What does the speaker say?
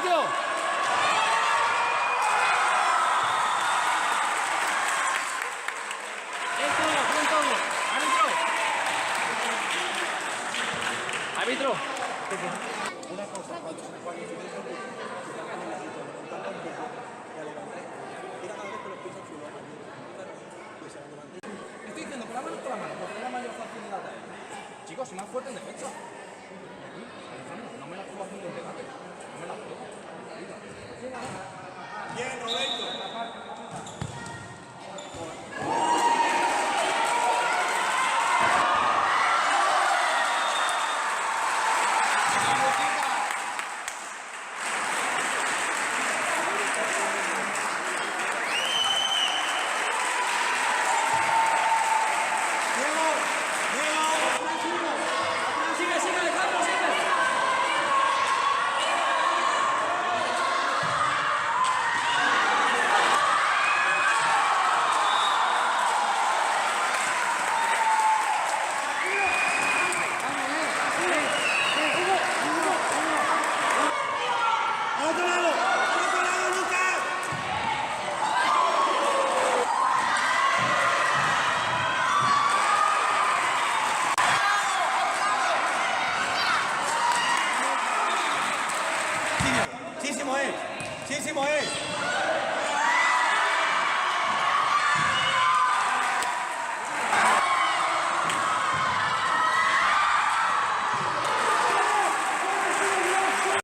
sitio. Eso, pronto. Árbitro. Árbitro. Una cosa, cuando se deja el fútbol, el árbitro levantaba un poco, la levanté, y cada vez que los pies al suelo, pues se la levanté. Estoy diciendo con la mano con la mano, porque es la mayor facilidad de él. Chicos, soy más fuerte en defensa. Alejandro, no me la puedo hacer desde debate. No me la puedo. Bien, Roberto. Sigue, sigue, Alejandro, sigue. ¡Al otro lado, Lucas! Sí, Simoé. Sí, Simoé.